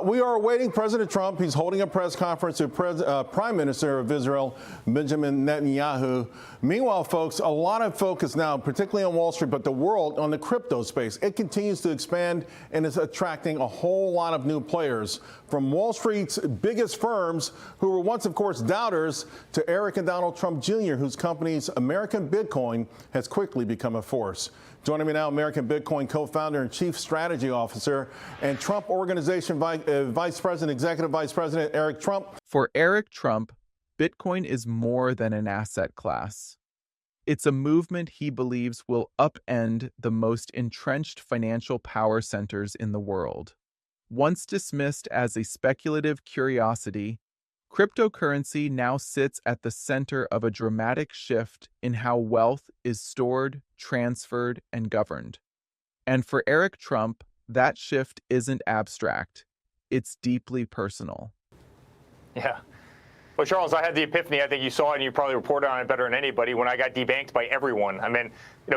We are awaiting President Trump. He's holding a press conference with Prime Minister of Israel, Benjamin Netanyahu. Meanwhile, folks, a lot of focus now, particularly on Wall Street, but the world on the crypto space. It continues to expand and is attracting a whole lot of new players, from Wall Street's biggest firms, who were once, of course, doubters, to Eric and Donald Trump Jr., whose company's American Bitcoin has quickly become a force. Joining me now, American Bitcoin co-founder and chief strategy officer and Trump Organization Vice President, Executive Vice President, Eric Trump. For Eric Trump, Bitcoin is more than an asset class. It's a movement he believes will upend the most entrenched financial power centers in the world. Once dismissed as a speculative curiosity, cryptocurrency now sits at the center of a dramatic shift in how wealth is stored, transferred, and governed. And for Eric Trump, that shift isn't abstract. It's deeply personal. Yeah. Well, Charles, I had the epiphany. I think you saw it, and you probably reported on it better than anybody, when I got debanked by everyone. I mean,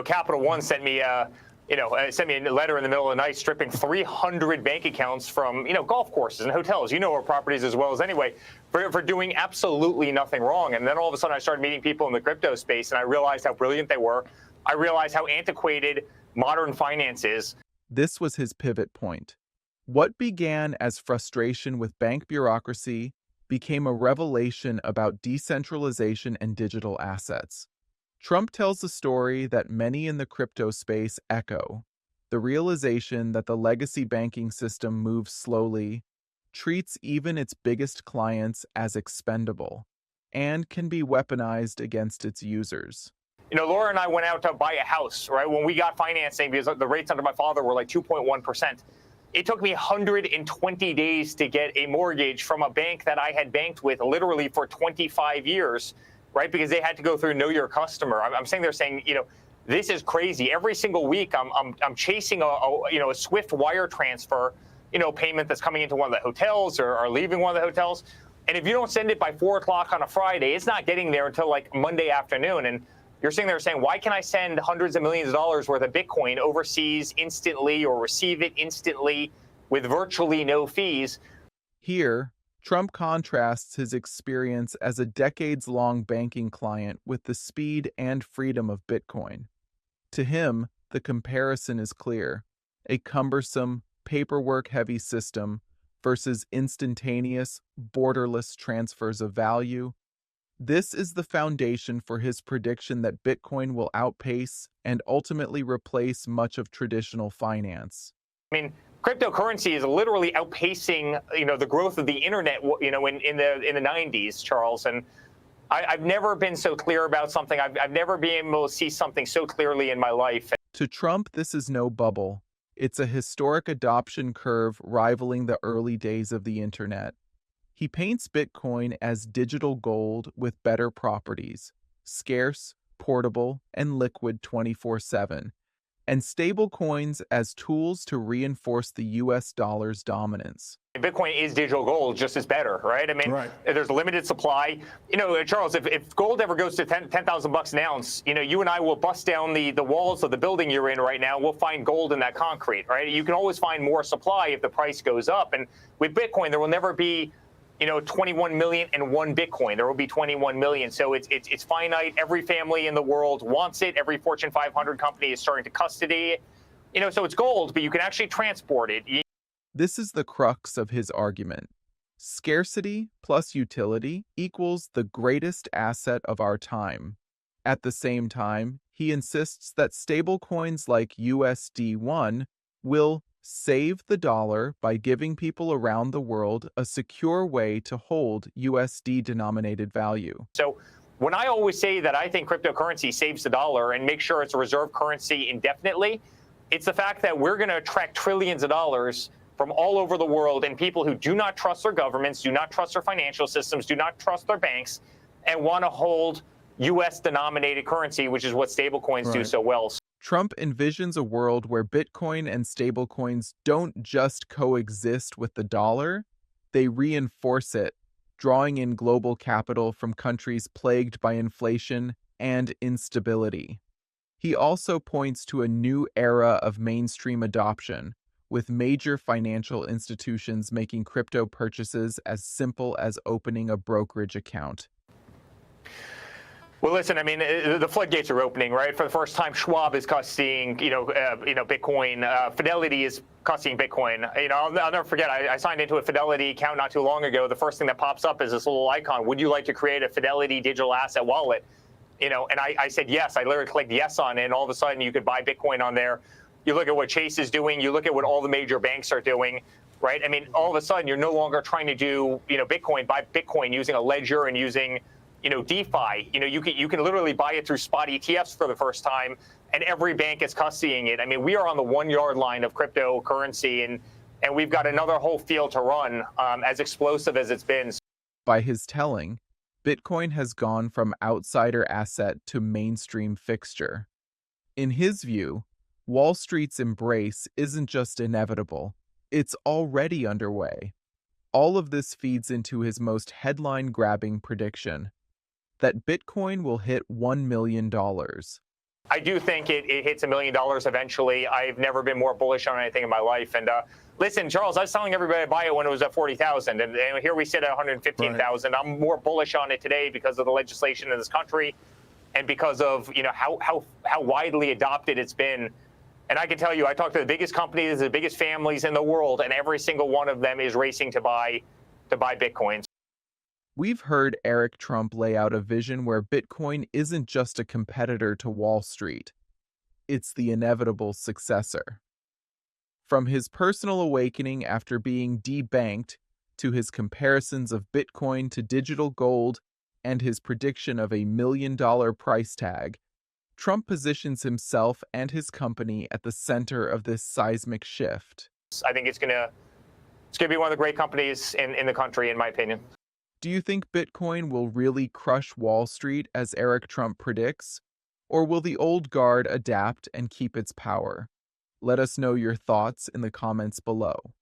Capital One sent me a letter in the middle of the night stripping 300 bank accounts from, golf courses and hotels, our properties as well as anyway, for doing absolutely nothing wrong. And then all of a sudden I started meeting people in the crypto space, and I realized how brilliant they were. I realized how antiquated modern finance is. This was his pivot point. What began as frustration with bank bureaucracy became a revelation about decentralization and digital assets. Trump tells a story that many in the crypto space echo: the realization that the legacy banking system moves slowly, treats even its biggest clients as expendable, and can be weaponized against its users. Laura and I went out to buy a house, right? When we got financing, because the rates under my father were like 2.1%. It took me 120 days to get a mortgage from a bank that I had banked with literally for 25 years. Right, because they had to go through Know Your Customer. I'm sitting there saying, this is crazy. Every single week, I'm chasing a swift wire transfer, payment that's coming into one of the hotels or leaving one of the hotels. And if you don't send it by 4 o'clock on a Friday, it's not getting there until like Monday afternoon. And you're sitting there saying, why can I send hundreds of millions of dollars worth of Bitcoin overseas instantly or receive it instantly with virtually no fees? Here, Trump contrasts his experience as a decades-long banking client with the speed and freedom of Bitcoin. To him, the comparison is clear: a cumbersome, paperwork-heavy system versus instantaneous, borderless transfers of value. This is the foundation for his prediction that Bitcoin will outpace and ultimately replace much of traditional finance. I mean, cryptocurrency is literally outpacing, the growth of the internet, in the 90s, Charles. And I've never been so clear about something. I've never been able to see something so clearly in my life. To Trump, this is no bubble. It's a historic adoption curve rivaling the early days of the internet. He paints Bitcoin as digital gold with better properties: scarce, portable, and liquid 24/7. And stablecoins as tools to reinforce the U.S. dollar's dominance. Bitcoin is digital gold, just as better, right? I mean, right. There's a limited supply. Charles, if gold ever goes to $10,000 an ounce, you and I will bust down the walls of the building you're in right now. We'll find gold in that concrete, right? You can always find more supply if the price goes up. And with Bitcoin, there will never be 21 million and one Bitcoin. There will be 21 million. So it's finite. Every family in the world wants it. Every Fortune 500 company is starting to custody it. So it's gold, but you can actually transport it. This is the crux of his argument. Scarcity plus utility equals the greatest asset of our time. At the same time, he insists that stablecoins like USD1 will save the dollar by giving people around the world a secure way to hold USD-denominated value. So when I always say that I think cryptocurrency saves the dollar and make sure it's a reserve currency indefinitely, it's the fact that we're going to attract trillions of dollars from all over the world, and people who do not trust their governments, do not trust their financial systems, do not trust their banks, and want to hold U.S.-denominated currency, which is what stablecoins do so well. Trump envisions a world where Bitcoin and stablecoins don't just coexist with the dollar, they reinforce it, drawing in global capital from countries plagued by inflation and instability. He also points to a new era of mainstream adoption, with major financial institutions making crypto purchases as simple as opening a brokerage account. Well, listen, I mean, the floodgates are opening, right? For the first time, Schwab is custodying, Bitcoin. Fidelity is custodying Bitcoin. I'll never forget. I signed into a Fidelity account not too long ago. The first thing that pops up is this little icon. Would you like to create a Fidelity digital asset wallet? And I said yes. I literally clicked yes on it, and all of a sudden you could buy Bitcoin on there. You look at what Chase is doing. You look at what all the major banks are doing, right? I mean, all of a sudden you're no longer trying to do, buy Bitcoin using a ledger and using DeFi. You can literally buy it through spot ETFs for the first time, and every bank is custodying it. I mean, we are on the 1 yard line of cryptocurrency, and we've got another whole field to run, as explosive as it's been. By his telling, Bitcoin has gone from outsider asset to mainstream fixture. In his view, Wall Street's embrace isn't just inevitable, it's already underway. All of this feeds into his most headline-grabbing prediction, that Bitcoin will hit $1 million. I do think it hits $1 million eventually. I've never been more bullish on anything in my life. And listen, Charles, I was telling everybody to buy it when it was at 40,000, and here we sit at 115,000. Right. I'm more bullish on it today because of the legislation in this country, and because of how widely adopted it's been. And I can tell you, I talk to the biggest companies, the biggest families in the world, and every single one of them is racing to buy Bitcoin. We've heard Eric Trump lay out a vision where Bitcoin isn't just a competitor to Wall Street. It's the inevitable successor. From his personal awakening after being debanked, to his comparisons of Bitcoin to digital gold, and his prediction of $1 million price tag, Trump positions himself and his company at the center of this seismic shift. I think it's gonna be one of the great companies in the country, in my opinion. Do you think Bitcoin will really crush Wall Street as Eric Trump predicts? Or will the old guard adapt and keep its power? Let us know your thoughts in the comments below.